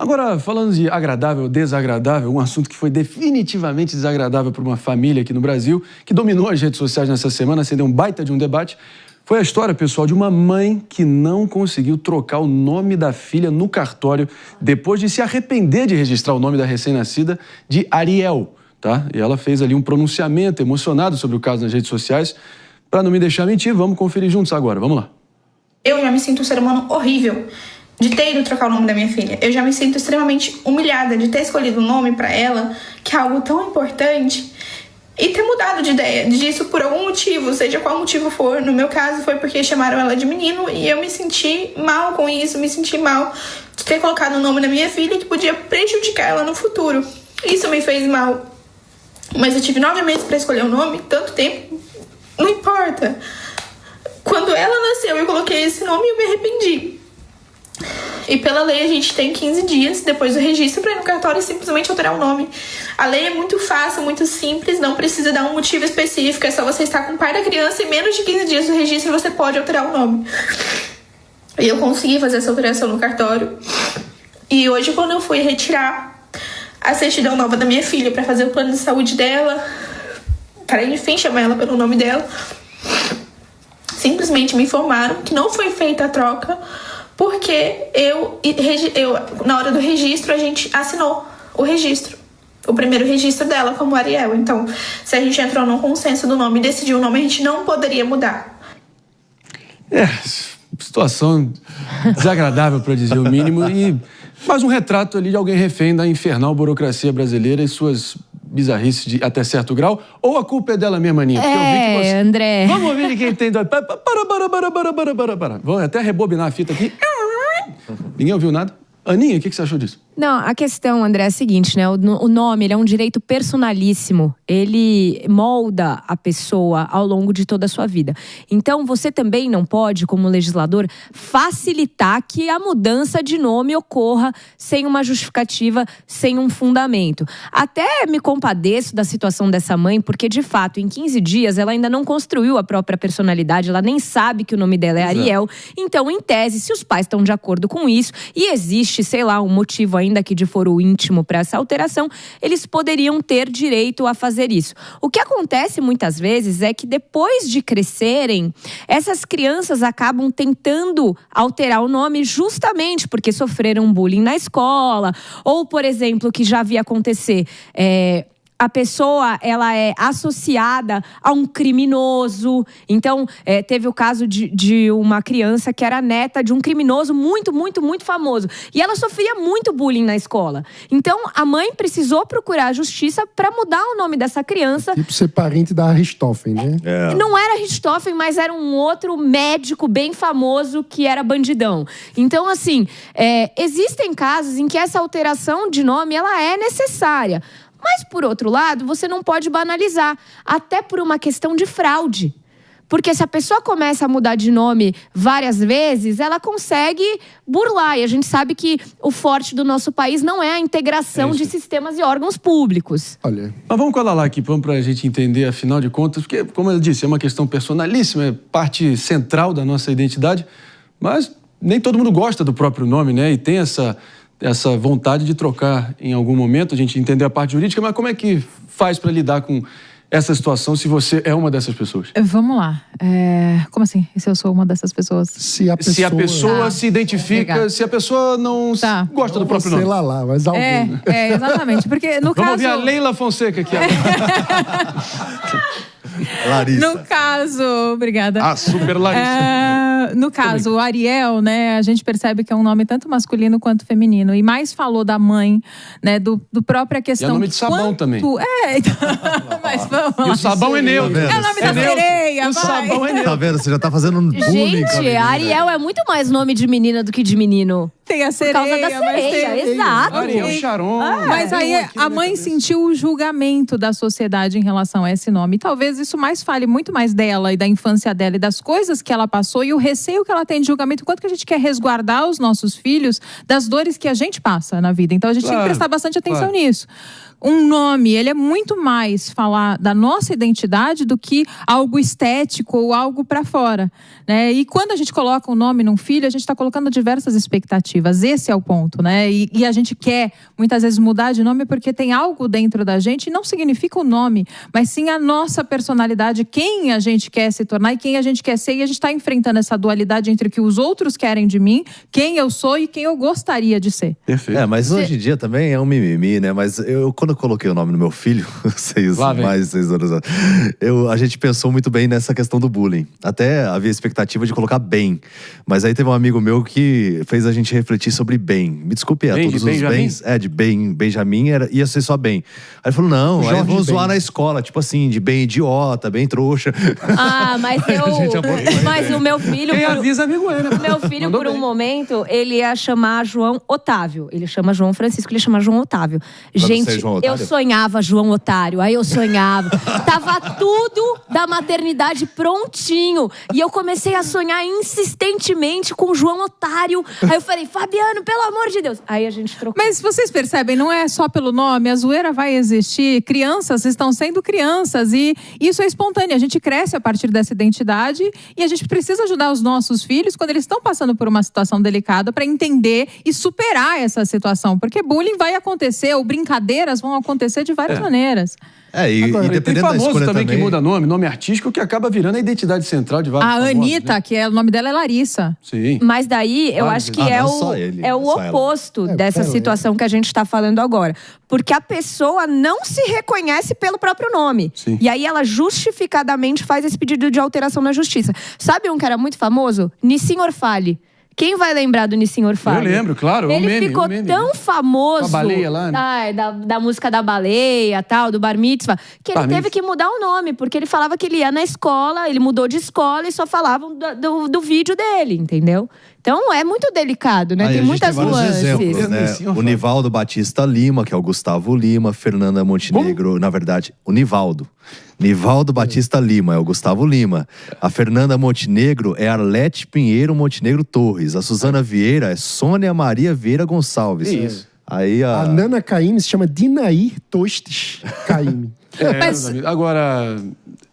Agora, falando de agradável ou desagradável, um assunto que foi definitivamente desagradável para uma família aqui no Brasil, que dominou as redes sociais nessa semana, acendeu um baita de um debate, foi a história, pessoal, de uma mãe que não conseguiu trocar o nome da filha no cartório depois de se arrepender de registrar o nome da recém-nascida de Ariel, tá? E ela fez ali um pronunciamento emocionado sobre o caso nas redes sociais. Para não me deixar mentir, vamos conferir juntos agora. Vamos lá. Eu já me sinto um ser humano horrível de ter ido trocar o nome da minha filha. Eu já me sinto extremamente humilhada de ter escolhido um nome para ela, que é algo tão importante, e ter mudado de ideia disso por algum motivo, seja qual motivo for. No meu caso foi porque chamaram ela de menino e eu me senti mal com isso, me senti mal de ter colocado o nome da minha filha que podia prejudicar ela no futuro. Isso me fez mal. Mas eu tive 9 meses para escolher o nome, tanto tempo, não importa. Quando ela nasceu, eu coloquei esse nome e eu me arrependi. E pela lei a gente tem 15 dias depois do registro para ir no cartório e simplesmente alterar o nome. A lei é muito fácil, muito simples, não precisa dar um motivo específico, é só você estar com o pai da criança e menos de 15 dias do registro você pode alterar o nome. E eu consegui fazer essa alteração no cartório. E hoje, quando eu fui retirar a certidão nova da minha filha para fazer o plano de saúde dela, para enfim chamar ela pelo nome dela, simplesmente me informaram que não foi feita a troca, porque eu, na hora do registro, a gente assinou o registro, o primeiro registro dela como Ariel. Então, se a gente entrou num consenso do nome e decidiu o nome, a gente não poderia mudar. Situação desagradável, para dizer o mínimo, e mais um retrato ali de alguém refém da infernal burocracia brasileira e suas bizarrices de até certo grau, ou a culpa é dela mesma, Aninha? Porque eu vi que você... André. Vamos ouvir de quem tem... Para. Vamos até rebobinar a fita aqui. Ninguém ouviu nada? Aninha, o que você achou disso? Não, a questão, André, é a seguinte, né? O nome, ele é um direito personalíssimo. Ele molda a pessoa ao longo de toda a sua vida. Então, você também não pode, como legislador, facilitar que a mudança de nome ocorra sem uma justificativa, sem um fundamento. Até me compadeço da situação dessa mãe, porque, de fato, em 15 dias, ela ainda não construiu a própria personalidade, ela nem sabe que o nome dela é Ariel. Então, em tese, se os pais estão de acordo com isso, e existe, sei lá, um motivo ainda que de foro íntimo para essa alteração, eles poderiam ter direito a fazer isso. O que acontece muitas vezes é que depois de crescerem, essas crianças acabam tentando alterar o nome justamente porque sofreram bullying na escola, ou, por exemplo, que já havia acontecer, a pessoa, ela é associada a um criminoso. Então, teve o caso de uma criança que era neta de um criminoso muito, muito, muito famoso. E ela sofria muito bullying na escola. Então, a mãe precisou procurar a justiça para mudar o nome dessa criança. Tipo ser parente da Richthofen, né? Não era Richthofen, mas era um outro médico bem famoso que era bandidão. Então, assim, existem casos em que essa alteração de nome, ela é necessária. Mas, por outro lado, você não pode banalizar, até por uma questão de fraude. Porque se a pessoa começa a mudar de nome várias vezes, ela consegue burlar. E a gente sabe que o forte do nosso país não é a integração de sistemas e órgãos públicos. Olha, mas vamos colar lá aqui, para a gente entender, afinal de contas, porque, como eu disse, é uma questão personalíssima, é parte central da nossa identidade, mas nem todo mundo gosta do próprio nome, né? E tem essa vontade de trocar em algum momento, a gente entender a parte jurídica, mas como é que faz para lidar com essa situação se você é uma dessas pessoas? Vamos lá. Como assim? Se eu sou uma dessas pessoas? Se a pessoa se identifica, se a pessoa não gosta do próprio nome. Sei lá, mas alguém. Exatamente. Porque no Vamos caso... ouvir a Leila Fonseca aqui. Larissa. No caso... Obrigada. A super Larissa. No caso, o Ariel, né, a gente percebe que é um nome tanto masculino quanto feminino. E mais falou da mãe, né, do própria questão... E é nome de sabão também. Então... Mas vamos lá. E o sabão é neutro. É o nome da sereia, O sabão é neutro. Tá vendo? Você já tá fazendo um bullying. Gente, Ariel é muito mais nome de menina do que de menino. Tem a sereia. Por causa da sereia, exato. Ariel Sharon. Mas aí a mãe sentiu o julgamento da sociedade em relação a esse nome. E talvez isso mais fale muito mais dela e da infância dela e das coisas que ela passou e o receio que ela tem de julgamento. Quanto que a gente quer resguardar os nossos filhos das dores que a gente passa na vida. Então a gente tem que prestar bastante atenção nisso. um nome, ele é muito mais falar da nossa identidade do que algo estético ou algo para fora, né? E quando a gente coloca um nome num filho, a gente está colocando diversas expectativas. Esse é o ponto, né? E a gente quer, muitas vezes, mudar de nome porque tem algo dentro da gente, e não significa o nome, mas sim a nossa personalidade, quem a gente quer se tornar e quem a gente quer ser. E a gente está enfrentando essa dualidade entre o que os outros querem de mim, quem eu sou e quem eu gostaria de ser. Perfeito. Mas hoje em dia também é um mimimi, né? Mas quando eu coloquei o nome no meu filho, 6 anos, a gente pensou muito bem nessa questão do bullying. Até havia expectativa de colocar bem. Mas aí teve um amigo meu que fez a gente refletir sobre bem. Me desculpe, todos os bens. De bem, Benjamin ia ser só bem. Aí ele falou, não, aí vamos zoar na escola, tipo assim, de bem idiota, bem trouxa. Mas o meu filho... Quem avisa, amigo é, né? Meu filho, por um momento, ele ia chamar João Otávio. Ele chama João Francisco, ele chama João Otávio. Gente, eu sonhava João Otário. Aí eu sonhava. Tava tudo da maternidade prontinho. E eu comecei a sonhar insistentemente com João Otário. Aí eu falei, Fabiano, pelo amor de Deus. Aí a gente trocou. Mas vocês percebem, não é só pelo nome, a zoeira vai existir. Crianças estão sendo crianças e isso é espontâneo. A gente cresce a partir dessa identidade e a gente precisa ajudar os nossos filhos quando eles estão passando por uma situação delicada para entender e superar essa situação. Porque bullying vai acontecer, ou brincadeiras vão acontecer de várias maneiras. E dependendo tem famoso da escolha também que muda nome artístico, que acaba virando a identidade central de vários famosos. A Anitta, né? Que o nome dela é Larissa. Sim. Mas daí, eu acho que é o oposto dessa situação que a gente está falando agora. Porque a pessoa não se reconhece pelo próprio nome. Sim. E aí ela justificadamente faz esse pedido de alteração na justiça. Sabe um que era muito famoso? Nissim Orfale. Quem vai lembrar do Nissim Orfale? Eu lembro, claro. Ele ficou tão famoso. Com a baleia lá, né? Da música da baleia, tal, do Bar Mitzvah, que ele teve que mudar o nome, porque ele falava que ele ia na escola, ele mudou de escola e só falavam do vídeo dele, entendeu? Então é muito delicado, né? Tem muitas nuances. Exemplos, né? O Nivaldo Batista Lima, que é o Gustavo Lima, Fernanda Montenegro, na verdade, o Nivaldo Batista Lima é o Gustavo Lima. A Fernanda Montenegro é Arlete Pinheiro Montenegro Torres. A Suzana Vieira é Sônia Maria Vieira Gonçalves. Isso. Aí a Nana Caymmi se chama Dinair Tostes Caymmi. Mas... Agora,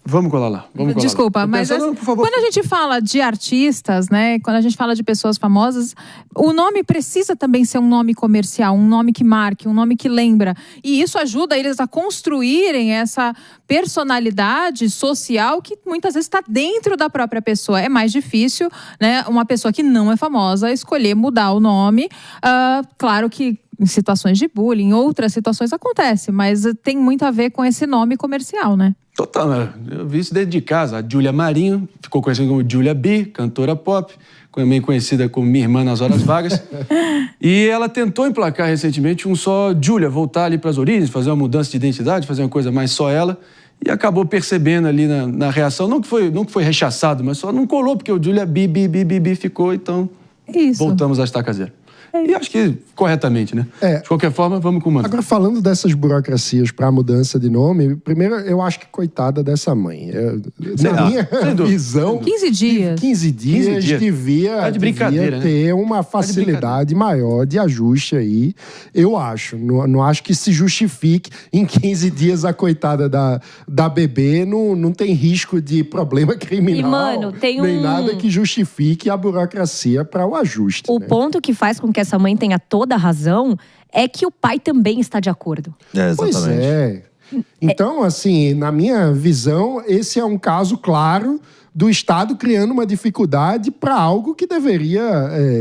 vamos colar lá. Desculpa, mas por favor. Quando a gente fala de artistas, né? Quando a gente fala de pessoas famosas, o nome precisa também ser um nome comercial, um nome que marque, um nome que lembra. E isso ajuda eles a construírem essa personalidade social que muitas vezes está dentro da própria pessoa. É mais difícil, né? Uma pessoa que não é famosa escolher mudar o nome. Claro que em situações de bullying, em outras situações acontece, mas tem muito a ver com esse nome comercial, né? Total, né? Eu vi isso dentro de casa. A Júlia Marinho, ficou conhecida como Júlia B, cantora pop, também conhecida como minha irmã nas horas vagas. E ela tentou emplacar recentemente um só Júlia, voltar ali para as origens, fazer uma mudança de identidade, fazer uma coisa mais só ela. E acabou percebendo ali na reação, não que foi rechaçado, mas só não colou, porque o Júlia B ficou, então voltamos à estaca zero. E acho que corretamente, né? De qualquer forma, vamos com o Mano. Agora, falando dessas burocracias para a mudança de nome, primeiro, eu acho que coitada dessa mãe. Na minha visão... 15 dias. 15 dias devia ter uma facilidade maior de ajuste aí. Eu acho. Não acho que se justifique em 15 dias a coitada da bebê. Não tem risco de problema criminal. E, mano, nem nada que justifique a burocracia para o ajuste. O ponto que faz com que essa mãe tenha toda a razão é que o pai também está de acordo. Exatamente. Pois é. Então, assim, na minha visão, esse é um caso claro do Estado criando uma dificuldade para algo que deveria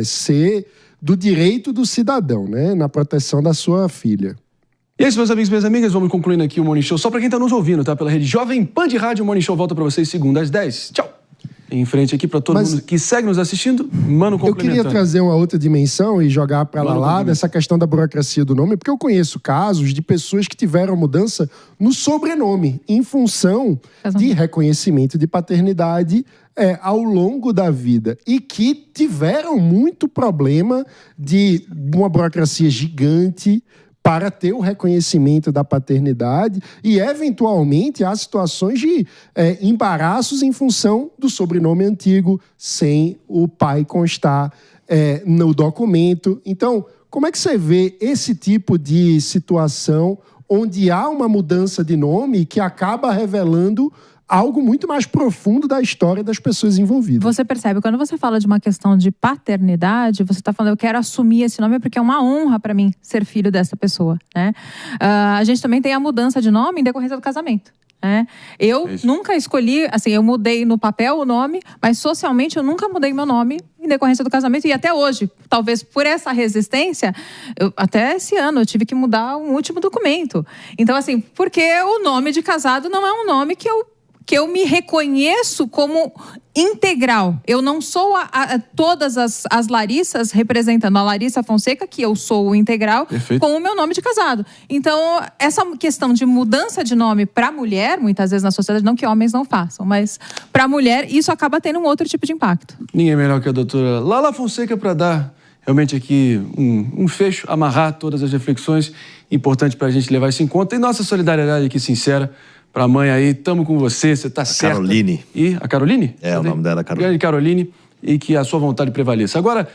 ser do direito do cidadão, né? Na proteção da sua filha. E é isso, meus amigos e minhas amigas, vamos concluindo aqui o Morning Show. Só para quem está nos ouvindo, tá? Pela rede Jovem Pan de Rádio, o Morning Show volta para vocês segunda às 10. Tchau! Em frente aqui para todo mundo que segue nos assistindo, Mano complementando. Eu queria trazer uma outra dimensão e jogar para lá dessa questão da burocracia do nome, porque eu conheço casos de pessoas que tiveram mudança no sobrenome, em função de reconhecimento de paternidade ao longo da vida, e que tiveram muito problema de uma burocracia gigante para ter o reconhecimento da paternidade e, eventualmente, há situações de embaraços em função do sobrenome antigo, sem o pai constar no documento. Então, como é que você vê esse tipo de situação onde há uma mudança de nome que acaba revelando algo muito mais profundo da história das pessoas envolvidas. Você percebe, quando você fala de uma questão de paternidade, você está falando, eu quero assumir esse nome porque é uma honra para mim ser filho dessa pessoa, né? A gente também tem a mudança de nome em decorrência do casamento. Eu nunca escolhi, assim, eu mudei no papel o nome, mas socialmente eu nunca mudei meu nome em decorrência do casamento. E até hoje, talvez por essa resistência, até esse ano eu tive que mudar um último documento. Então, assim, porque o nome de casado não é um nome que eu me reconheço como integral. Eu não sou todas as Larissas representando a Larissa Fonseca, que eu sou o integral, com o meu nome de casado. Então, essa questão de mudança de nome para mulher, muitas vezes na sociedade, não que homens não façam, mas para mulher, isso acaba tendo um outro tipo de impacto. Ninguém melhor que a doutora Lala Fonseca para dar realmente aqui um fecho, amarrar todas as reflexões. Importante para a gente levar isso em conta. E nossa solidariedade aqui sincera pra mãe aí, tamo com você tá certa. Caroline. E a Caroline? É, o nome dela é Caroline. Grande Caroline, e que a sua vontade prevaleça. Agora,